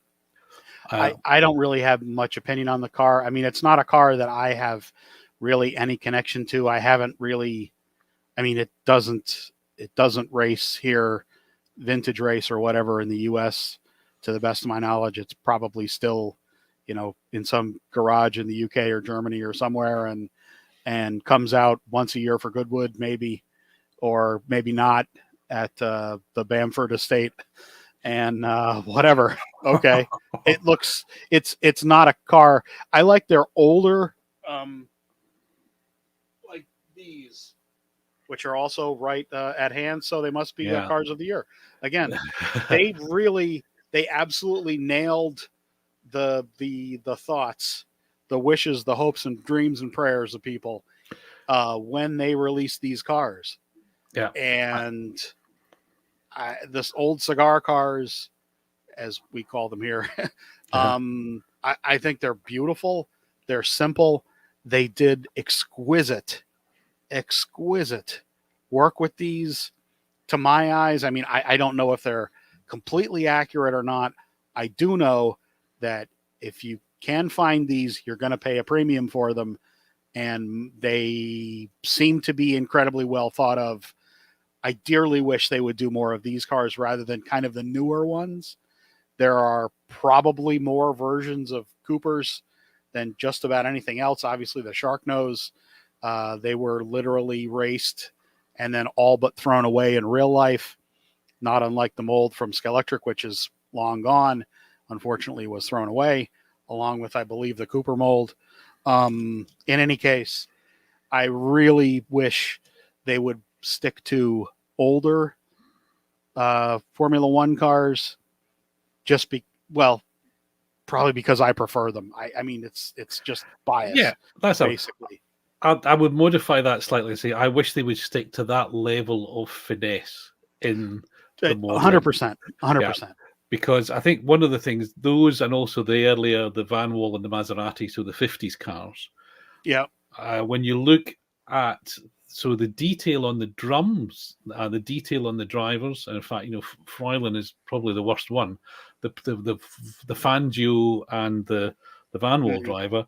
I don't really have much opinion on the car. I mean, it's not a car that I have really any connection to. I haven't really. I mean, it doesn't race here, vintage race or whatever in the U.S. To the best of my knowledge, it's probably still, in some garage in the UK or Germany or somewhere, and comes out once a year for Goodwood, maybe, or maybe not at the Bamford estate, and whatever. Okay, it's not a car. I like their older, like these, which are also right at hand, so they must be cars of the year. Again, they absolutely nailed the thoughts, the wishes, the hopes and dreams and prayers of people when they released these cars. Yeah. And this old cigar cars, as we call them here, I think they're beautiful. They're simple. They did exquisite work with these, to my eyes. I mean, I don't know if they're completely accurate or not. I do know that if you can find these, you're going to pay a premium for them, and they seem to be incredibly well thought of. I dearly wish they would do more of these cars rather than kind of the newer ones. There are probably more versions of Coopers than just about anything else. Obviously, the Sharknose, they were literally raced and then all but thrown away in real life. not unlike the mold from Scalextric, which is long gone, unfortunately was thrown away, along with, I believe, the Cooper mold. In any case, I really wish they would stick to older Formula One cars, probably because I prefer them. I mean, it's just bias. Yeah, that's basically. I would modify that slightly and say I wish they would stick to that level of finesse in the modeling. 100%. 100%. Because I think one of the things, those and also the earlier, the Van Wall and the Maserati, so the 50s cars. Yeah. When you look at, so the detail on the drums, the detail on the drivers, and in fact, Froylan is probably the worst one. The Fangio and the Van Wall driver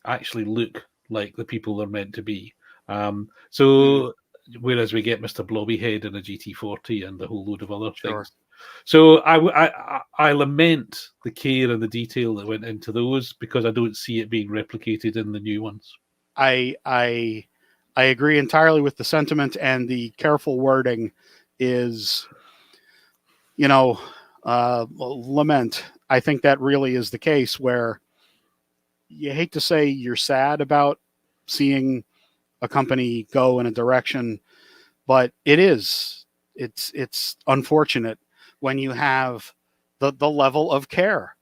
actually look like the people they're meant to be. Whereas we get Mr. Blobbyhead in a GT40 and a whole load of other things. So I lament the care and the detail that went into those, because I don't see it being replicated in the new ones. I agree entirely with the sentiment, and the careful wording is, lament. I think that really is the case, where you hate to say you're sad about seeing a company go in a direction, but it's unfortunate when you have the level of care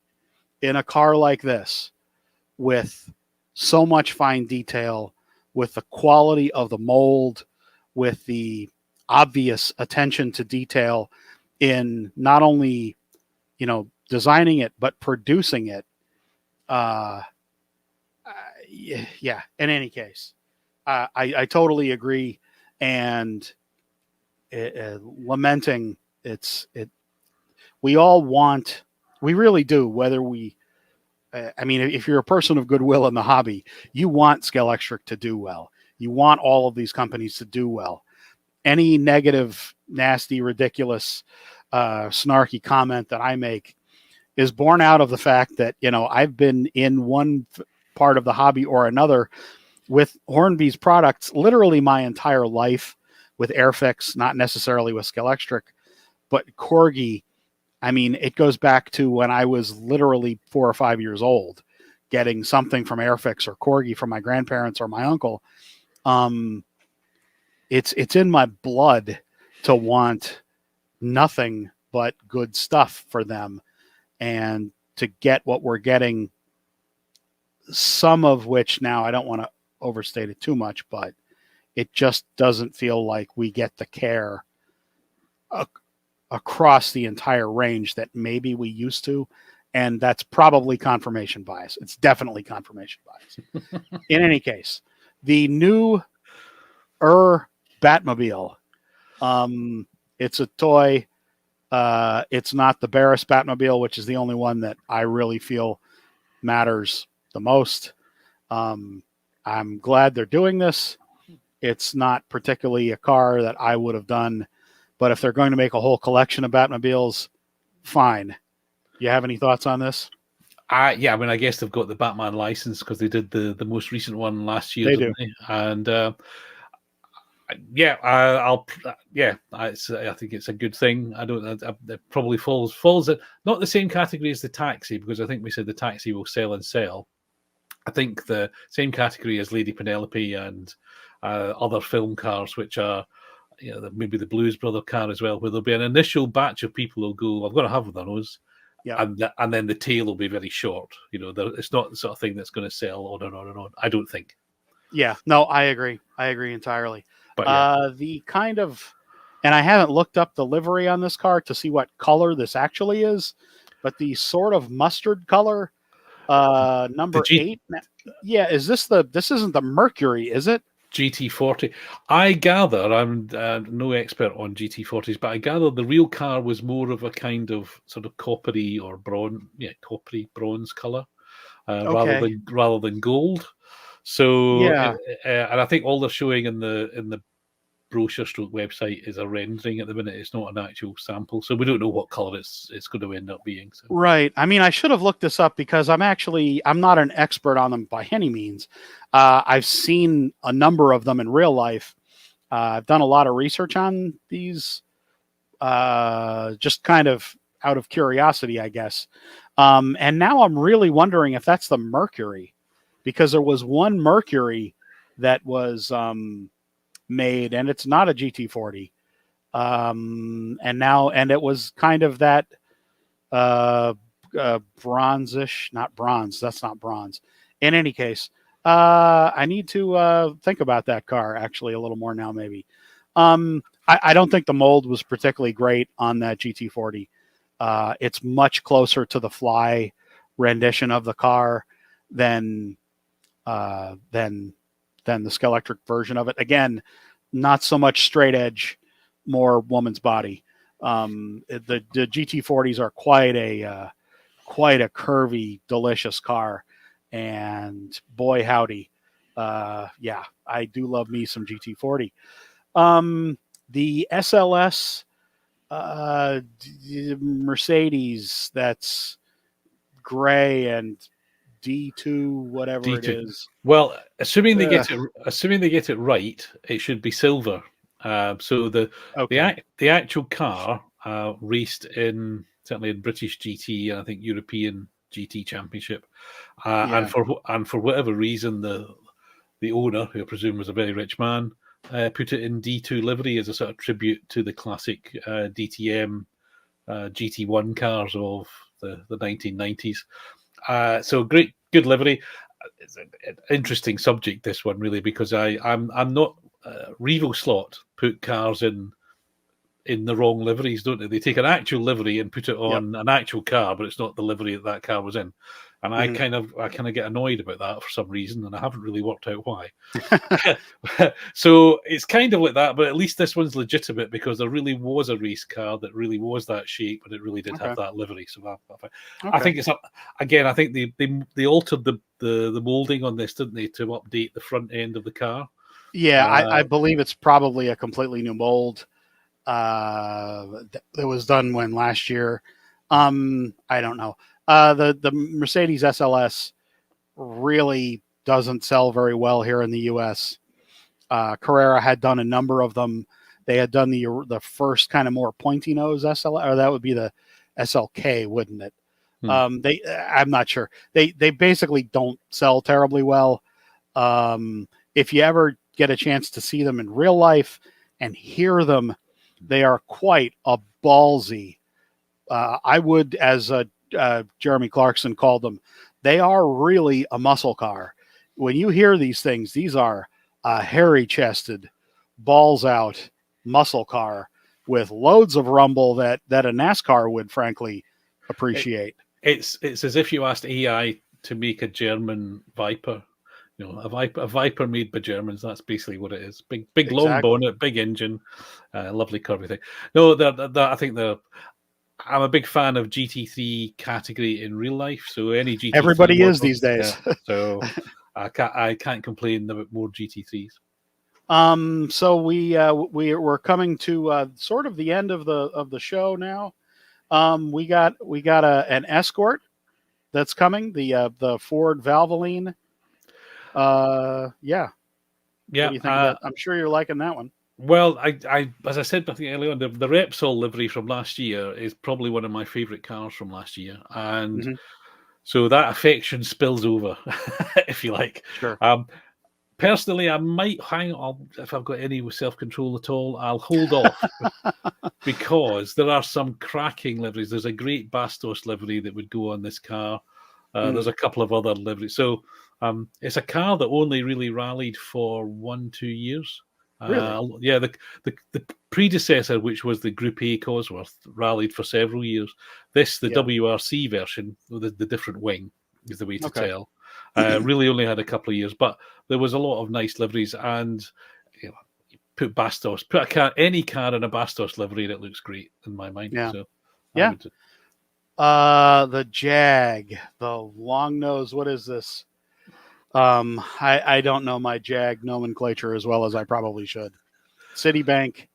in a car like this, with so much fine detail, with the quality of the mold, with the obvious attention to detail in not only, designing it, but producing it. Yeah. In any case, I totally agree, and lamenting we all want, we really do, whether we, if you're a person of goodwill in the hobby, you want Scalextric to do well. You want all of these companies to do well. Any negative, nasty, ridiculous, snarky comment that I make is born out of the fact that, I've been in one part of the hobby or another with Hornby's products literally my entire life, with Airfix, not necessarily with Scalextric, but Corgi. It goes back to when I was literally 4 or 5 years old, getting something from Airfix or Corgi from my grandparents or my uncle. It's in my blood to want nothing but good stuff for them, and to get what we're getting, some of which now I don't want to overstate it too much, but it just doesn't feel like we get the care across the entire range that maybe we used to. And that's probably confirmation bias. It's definitely confirmation bias. In any case, the new Batmobile, it's a toy. It's not the Barris Batmobile, which is the only one that I really feel matters the most. I'm glad they're doing this. It's not particularly a car that I would have done, but if they're going to make a whole collection of Batmobiles, fine. You have any thoughts on this? I guess they've got the Batman license because they did the most recent one last year. They do. And I think it's a good thing. It probably falls at not the same category as the Taxi, because I think we said the Taxi will sell and sell. I think the same category as Lady Penelope and other film cars, which are, maybe the Blues Brother car as well, where there'll be an initial batch of people who'll go, I've got to have one of those. Yeah. And then the tail will be very short. It's not the sort of thing that's going to sell on and on and on, I don't think. Yeah, no, I agree. I agree entirely. But yeah. The kind of, and I haven't looked up the livery on this car to see what color this actually is, but the sort of mustard color, number 8. Yeah, this isn't the Mercury, is it? GT40. I gather, I'm no expert on GT40s, but I gather the real car was more of a kind of sort of coppery or bronze color, rather than gold. So yeah, and I think all they're showing in the brochure stroke website is a rendering at the minute. It's not an actual sample, so we don't know what color it's going to end up being. So. Right. I should have looked this up, because I'm not an expert on them by any means. I've seen a number of them in real life. I've done a lot of research on these just kind of out of curiosity, I guess. And now I'm really wondering if that's the Mercury, because there was one Mercury that was made, and it's not a GT40. And it was kind of that bronzish, not bronze. That's not bronze. In any case, I need to think about that car actually a little more now, maybe. I don't think the mold was particularly great on that GT40. It's much closer to the Fly rendition of the car than the Scalextric version of it. Again, not so much straight edge, more woman's body. The GT40s are quite a curvy, delicious car, and boy howdy, yeah, I do love me some GT40. The SLS Mercedes, that's gray and D2, whatever D2. it is. Well, assuming they get it right, it should be silver. So the actual car raced in, certainly in British GT and I think European GT Championship, and for whatever reason the owner, who I presume was a very rich man, put it in D2 livery as a sort of tribute to the classic DTM GT1 cars of the 1990s. So good livery. It's an interesting subject, this one, really, because I'm not Revo Slot put cars in the wrong liveries, don't they? They take an actual livery and put it on an actual car, but it's not the livery that car was in. And I kind of get annoyed about that for some reason, and I haven't really worked out why. So it's kind of like that, but at least this one's legitimate because there really was a race car that really was that shape, and it really did have that livery. So I think it's again. I think they altered the molding on this, didn't they, to update the front end of the car? Yeah, I believe it's probably a completely new mold. That was done last year. I don't know. The Mercedes SLS really doesn't sell very well here in the U.S. Carrera had done a number of them. They had done the first kind of more pointy nose SLS, or that would be the SLK, wouldn't it? I'm not sure. They basically don't sell terribly well. If you ever get a chance to see them in real life and hear them, they are quite a ballsy. I would, as Jeremy Clarkson called them, they are really a muscle car. When you hear these things, these are a hairy-chested, balls-out muscle car with loads of rumble that a NASCAR would frankly appreciate. It's as if you asked AI to make a German Viper. You know, a Viper made by Germans. That's basically what it is. Big long bonnet, big engine, lovely curvy thing. No, I think I'm a big fan of GT3 category in real life. So any GT3 everybody is these days. So I can't complain about more GT3s. So we're coming to sort of the end of the show now. We got an Escort that's coming. The Ford Valvoline. Yeah. What do you think about? I'm sure you're liking that one. Well, I as I said earlier on, the Repsol livery from last year is probably one of my favourite cars from last year, and so that affection spills over, if you like. Sure. Personally, I might hang on if I've got any self-control at all. I'll hold off because there are some cracking liveries. There's a great Bastos livery that would go on this car. There's a couple of other liveries. So it's a car that only really rallied for 1-2 years. Really? Yeah, the predecessor, which was the Group A Cosworth, rallied for several years. The WRC version, the different wing, is the way to tell. Really only had a couple of years, but there was a lot of nice liveries, and you put Bastos, any car in a Bastos livery, and it looks great in my mind. Yeah. So, the Jag, the long nose. What is this? I don't know my Jag nomenclature as well as I probably should. Citibank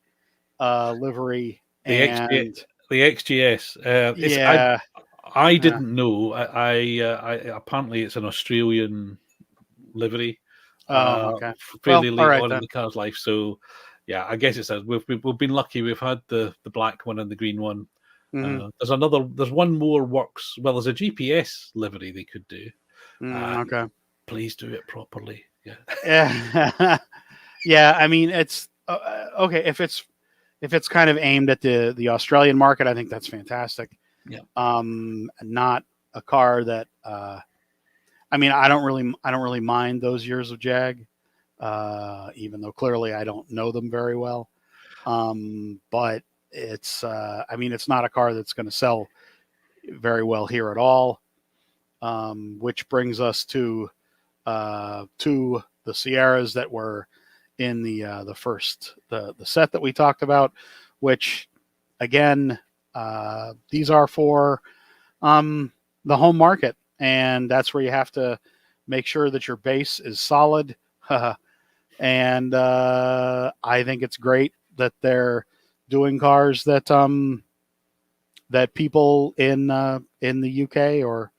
livery and the XGS. I didn't know. I apparently it's an Australian livery. Okay. Fairly late right, on then. in the car's life. So yeah, I guess it says we've been lucky. We've had the black one and the green one. Mhm. There's one more works. Well, there's a GPS livery they could do. Okay. Please do it properly. Yeah. Yeah. Yeah. I mean, it's okay if it's kind of aimed at the Australian market. I think that's fantastic. Yeah. Not a car that. I mean, I don't really mind those years of Jag, even though clearly I don't know them very well. But it's I mean, it's not a car that's going to sell very well here at all. Which brings us to the Sierras that were in the first the set that we talked about, which again these are for the home market, and that's where you have to make sure that your base is solid. And I think it's great that they're doing cars that that people in the UK, or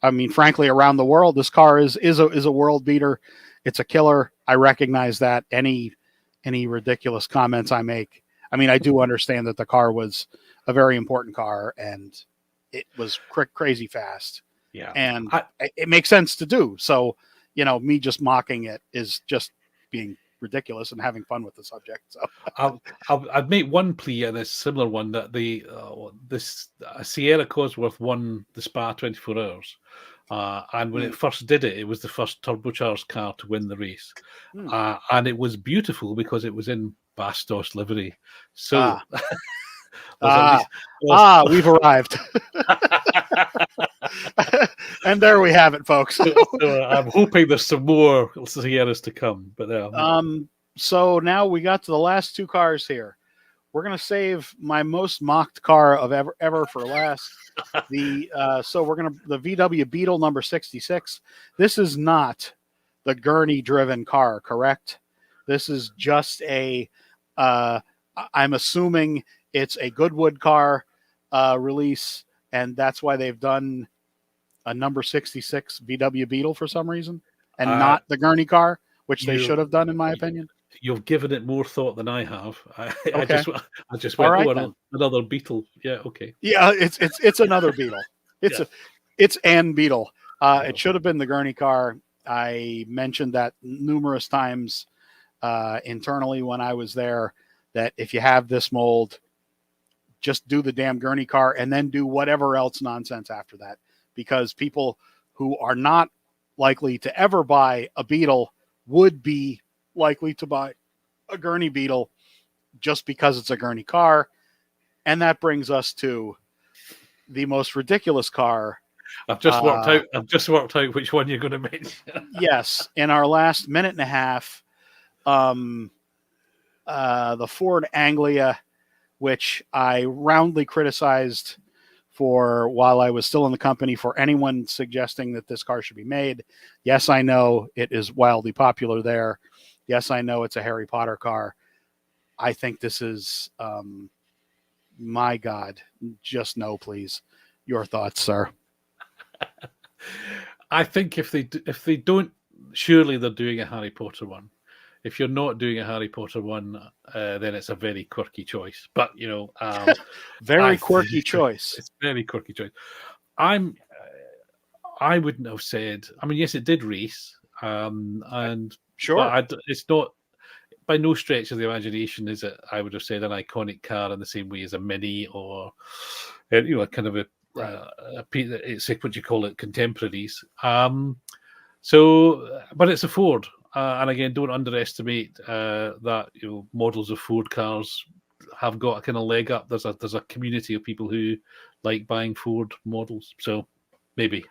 I mean, frankly, around the world, this car is a world beater. It's a killer. I recognize that. Any ridiculous comments I make, I mean, I do understand that the car was a very important car and it was crazy fast. Yeah, and it makes sense to do. So, you know, me just mocking it is just being ridiculous and having fun with the subject. So I'd make one plea and a similar one that this Sierra Cosworth won the Spa 24 Hours, and when it first did it, it was the first turbocharged car to win the race, and it was beautiful because it was in Bastos livery. So we've arrived. And there we have it, folks. So I'm hoping there's some more Sierras to come. But so now we got to the last two cars here. We're gonna save my most mocked car of ever for last. So we're gonna the VW Beetle number 66. This is not the gurney driven car, correct? This is just a I'm assuming it's a Goodwood car release, and that's why they've done a number 66 VW Beetle for some reason, and not the gurney car, which they should have done, in my opinion. You've given it more thought than I have. Okay. I just went, right, another Beetle. Yeah, okay. Yeah, it's another Beetle. It's an Beetle. It should have been the gurney car. I mentioned that numerous times internally when I was there, that if you have this mold, just do the damn gurney car and then do whatever else nonsense after that, because people who are not likely to ever buy a Beetle would be likely to buy a gurney Beetle just because it's a gurney car. And that brings us to the most ridiculous car. I've just worked out which one you're going to mention. Yes, in our last minute and a half, the Ford Anglia, which I roundly criticized for while I was still in the company, for anyone suggesting that this car should be made. Yes, I know it is wildly popular there. Yes, I know it's a Harry Potter car. I think this is, my God, just no, please. Your thoughts, sir? I think if they don't, surely they're doing a Harry Potter one. If you're not doing a Harry Potter one, then it's a very quirky choice. But you know, very quirky choice. It's very quirky choice. I wouldn't have said. I mean, yes, it did race, and sure, but it's not by no stretch of the imagination is it. I would have said an iconic car in the same way as a Mini or you know, kind of it's like what you call it, contemporaries. So, but it's a Ford. And again, don't underestimate that, you know, models of Ford cars have got a kind of leg up. There's a community of people who like buying Ford models. So maybe.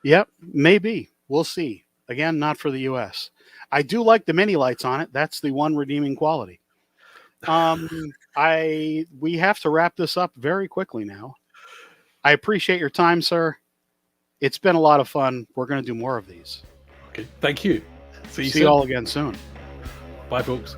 Yep, maybe. We'll see. Again, not for the US. I do like the mini lights on it. That's the one redeeming quality. We have to wrap this up very quickly now. I appreciate your time, sir. It's been a lot of fun. We're going to do more of these. Okay. Thank you. See you all again soon. Bye, folks.